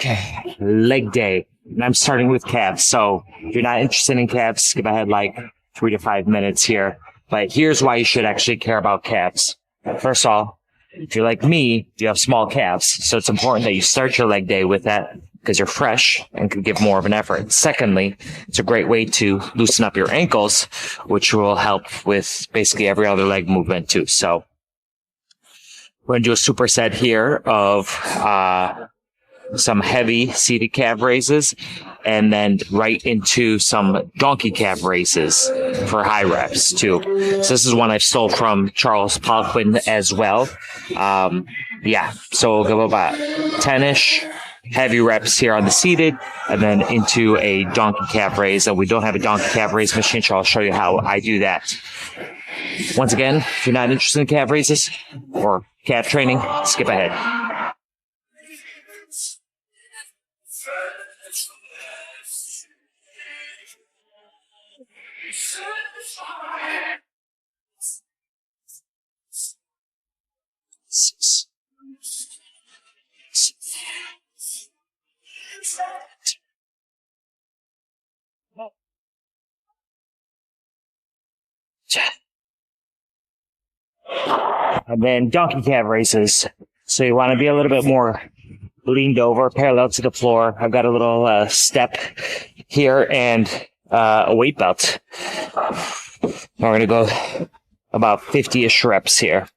Okay, leg day. And I'm starting with calves. So if you're not interested in calves, skip ahead like 3 to 5 minutes here. But here's why you should actually care about calves. First of all, if you're like me, you have small calves. So it's important that you start your leg day with that because you're fresh and can give more of an effort. Secondly, it's a great way to loosen up your ankles, which will help with basically every other leg movement too. So we're going to do a superset here of some heavy seated calf raises and then right into some donkey calf raises for high reps too. So this is one I've stole from Charles Poliquin as well. So we'll go about 10-ish heavy reps here on the seated and then into a donkey calf raise. And we don't have a donkey calf raise machine, so I'll show you how I do that. Once again, if you're not interested in calf raises or calf training, skip ahead. And then donkey calf raises. So you want to be a little bit more leaned over, parallel to the floor. I've got a little step here and a weight belt. We're going to go about 50-ish reps here.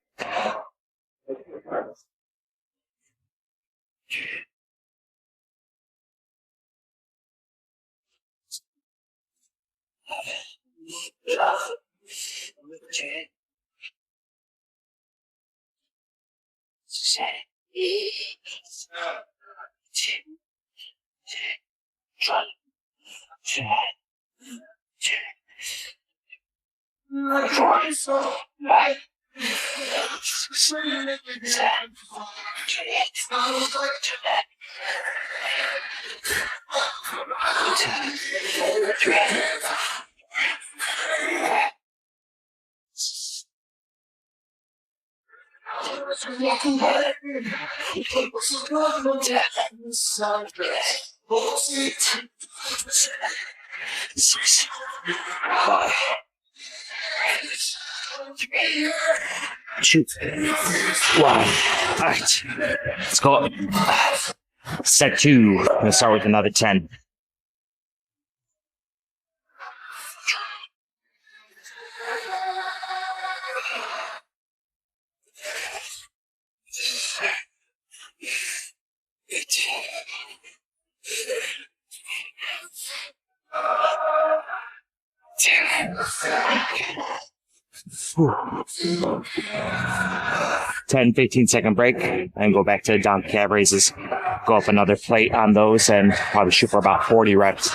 Shoot. Wow. All right. Let's go. Set 2. I'm going to start with another 10. Ten, 15-second break and go back to donkey calf raises. Go up another plate on those and probably shoot for about 40 reps.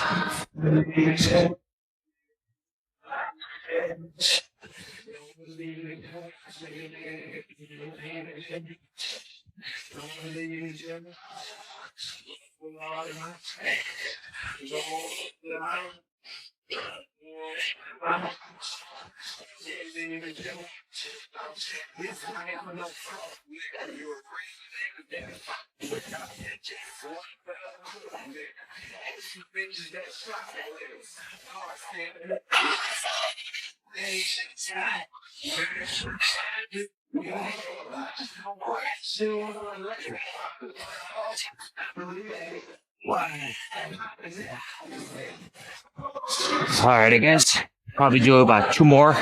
Alrighty, guys. Probably do about 2 more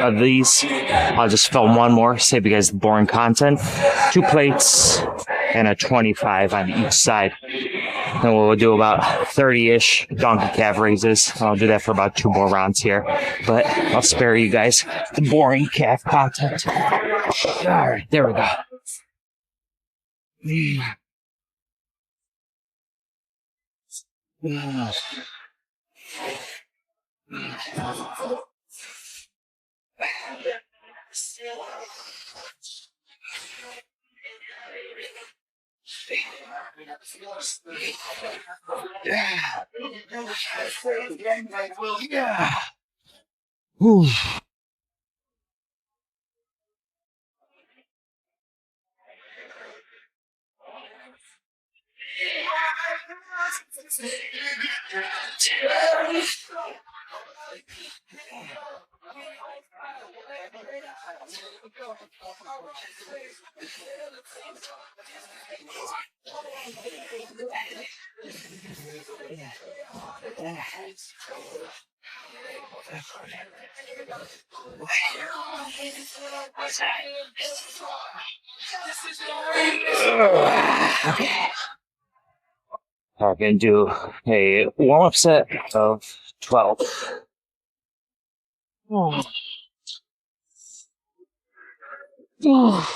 of these. I'll just film 1 more, save you guys the boring content. 2 plates and a 25 on each side. And we'll do about 30-ish donkey calf raises. I'll do that for about 2 more rounds here. But I'll spare you guys the boring calf content. Alright, there we go. Yeah. Whew. Okay. We're gonna do a warm-up set of 12. Oh. Oh.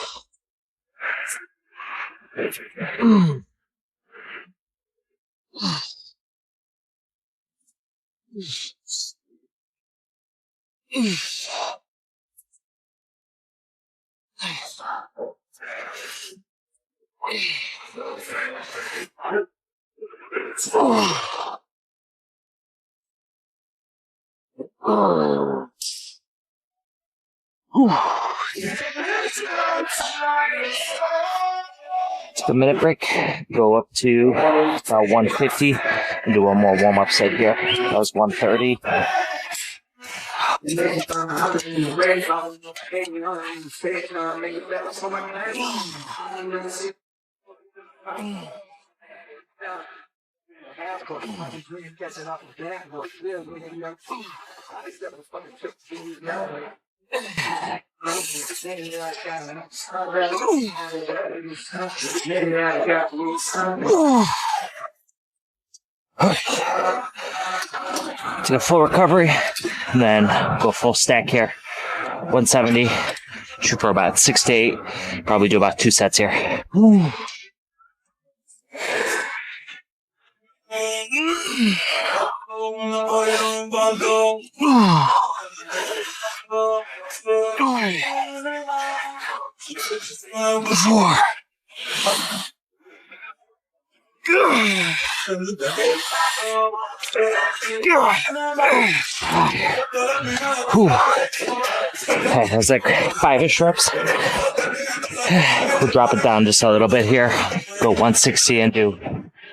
Take a minute break, go up to about 150 and do one more warm-up set here. That was 130. To the full recovery, and then go full stack here. 170, shoot for about 6 to 8, probably do about 2 sets here. Four. Okay, that's like 5-ish reps. We'll drop it down just a little bit here. Go 160 and do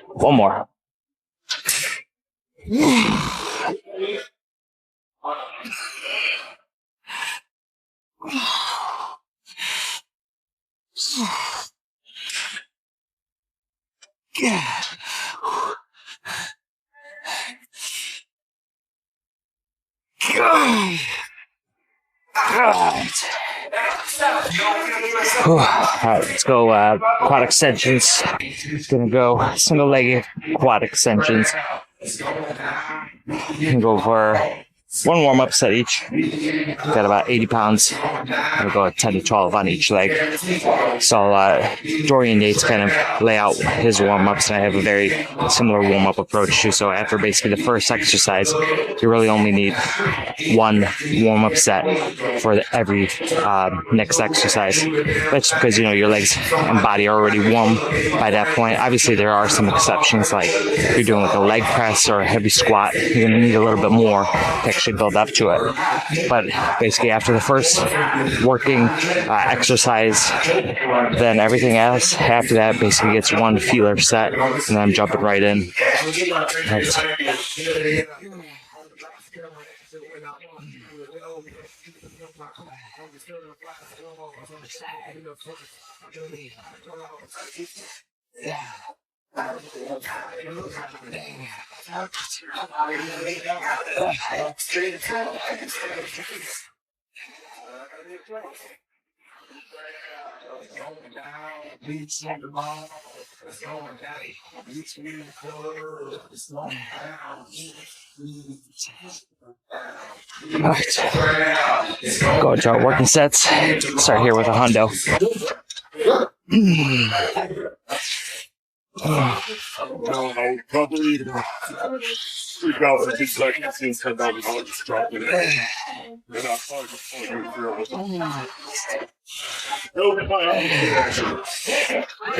one more. Alright, let's go quad extensions. Gonna go single legged quad extensions. Gonna go for one warm-up set each. Got about 80 pounds. We'll go at 10 to 12 on each leg. So Dorian Yates kind of lay out his warm-ups, and I have a very similar warm-up approach too. So after basically the first exercise, you really only need one warm-up set for every next exercise. That's because, you know, your legs and body are already warm by that point. Obviously, there are some exceptions, like if you're doing like a leg press or a heavy squat, you're going to need a little bit more to actually build up to it. But basically, after the first working exercise, then everything else after that basically gets one feeler set, and then I'm jumping right in. Right. Alright, go to our working sets. Start here with a hundo. Probably 3,000 seconds and 10,000 just dropping it. And I'll probably just pull you through it. It'll be my own. I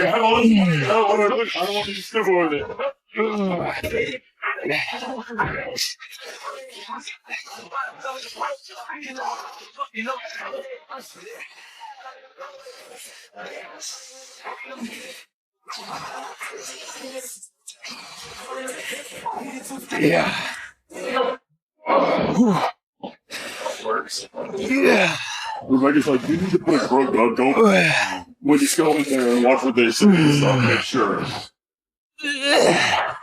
don't want to be stupid with it. Yeah. Works. Yeah. Rebecca's like, you need to put a growth dog. Don't when you go in there and watch what they say and stuff. Make sure. Yeah.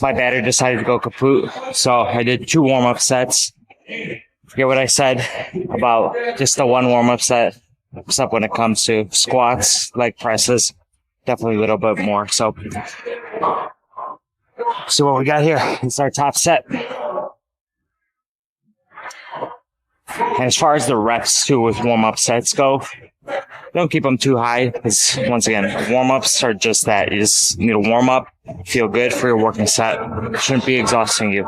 My battery decided to go kaput, so I did 2 warm-up sets. Forget what I said about just the 1 warm-up set, except when it comes to squats, leg presses, definitely a little bit more. So, see what we got here. It's our top set. And as far as the reps too with warm-up sets go, don't keep them too high because once again, warm-ups are just that. You just need to warm up, feel good for your working set. It shouldn't be exhausting you.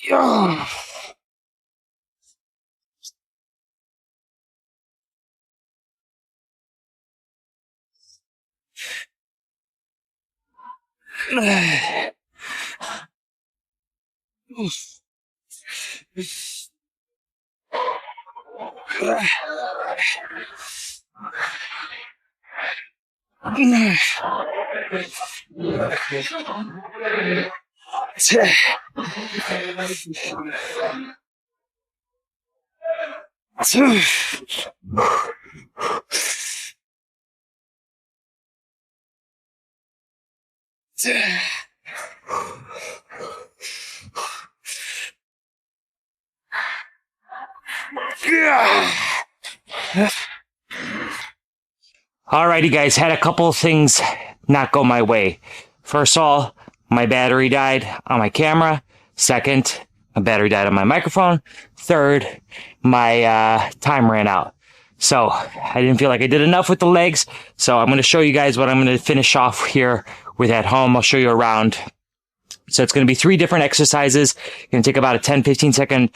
Yeah. Alrighty guys, had a couple of things not go my way. First of all, my battery died on my camera. Second, my battery died on my microphone. Third, my time ran out. So I didn't feel like I did enough with the legs. So I'm going to show you guys what I'm going to finish off here with at home. I'll show you around. So it's going to be 3 different exercises. Going to take about a 10-15 second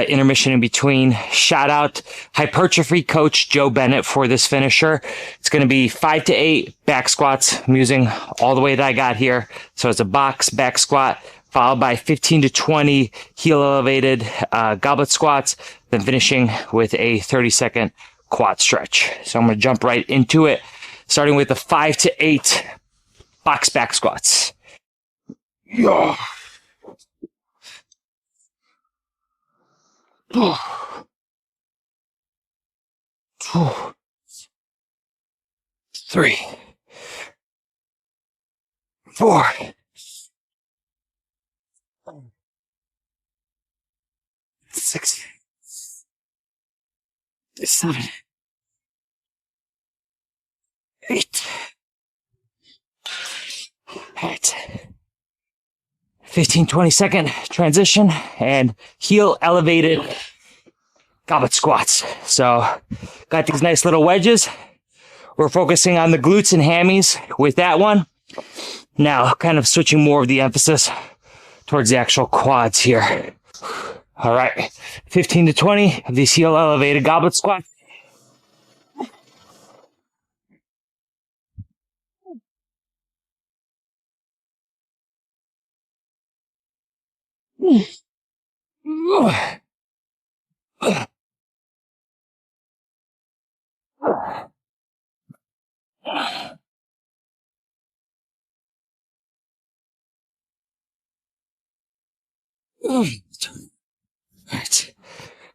intermission in between. Shout out hypertrophy coach Joe Bennett for this finisher. It's going to be 5 to 8 back squats. I'm using all the way that I got here. So it's a box back squat followed by 15 to 20 heel elevated goblet squats, then finishing with a 30-second quad stretch. So I'm going to jump right into it, starting with the 5 to 8 box back squats. Yeah. 3, 4, 6, 7, 8. Alright. 15-20 second transition and heel elevated goblet squats. So got these nice little wedges. We're focusing on the glutes and hammies with that one. Now kind of switching more of the emphasis towards the actual quads here. All right, 15 to 20 of these heel elevated goblet squats. Right.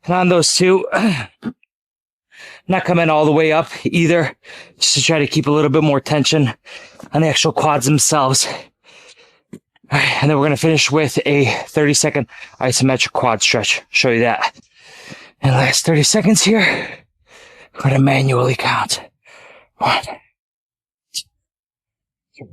And on those 2, not coming all the way up either, just to try to keep a little bit more tension on the actual quads themselves. All right, and then we're going to finish with a 30-second isometric quad stretch. Show you that. And last 30 seconds here, I'm going to manually count. 1, 2,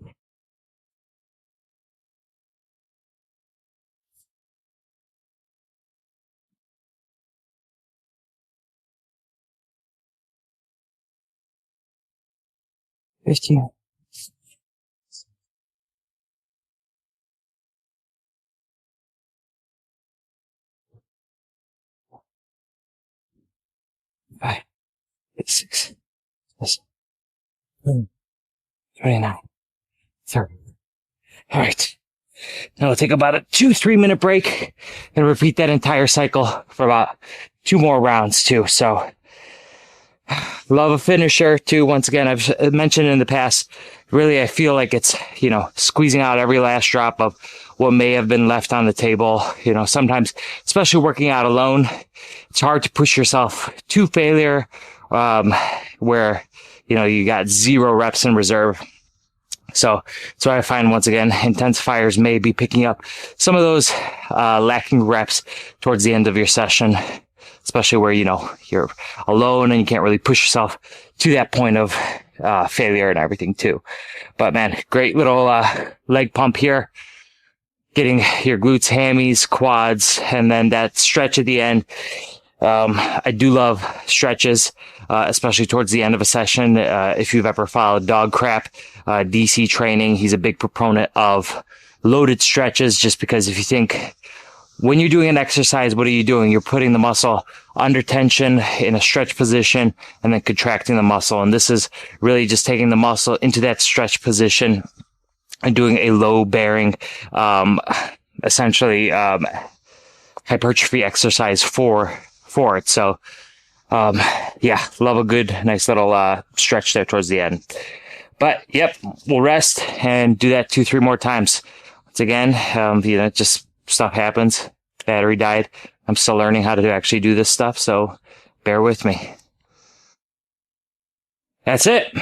15. Five, 6, 7, 29, 30. All right. Now we'll take about a 2-3 minute break and repeat that entire cycle for about 2 more rounds too. So love a finisher too. Once again, I've mentioned in the past, really, I feel like it's, squeezing out every last drop of what may have been left on the table. Sometimes, especially working out alone, it's hard to push yourself to failure, where, you got 0 reps in reserve. So that's why I find, once again, intensifiers may be picking up some of those lacking reps towards the end of your session, especially where, you're alone and you can't really push yourself to that point of failure and everything too. But man, great little leg pump here, getting your glutes, hammies, quads, and then that stretch at the end. I do love stretches, especially towards the end of a session. If you've ever followed Dog Crap, DC training, he's a big proponent of loaded stretches, just because if you think when you're doing an exercise, what are you doing? You're putting the muscle under tension in a stretch position and then contracting the muscle. And this is really just taking the muscle into that stretch position and doing a low bearing, essentially, hypertrophy exercise for it. So, yeah, love a good, nice little, stretch there towards the end. But yep, we'll rest and do that 2-3 more times. Once again, just stuff happens. Battery died. I'm still learning how to actually do this stuff. So bear with me. That's it.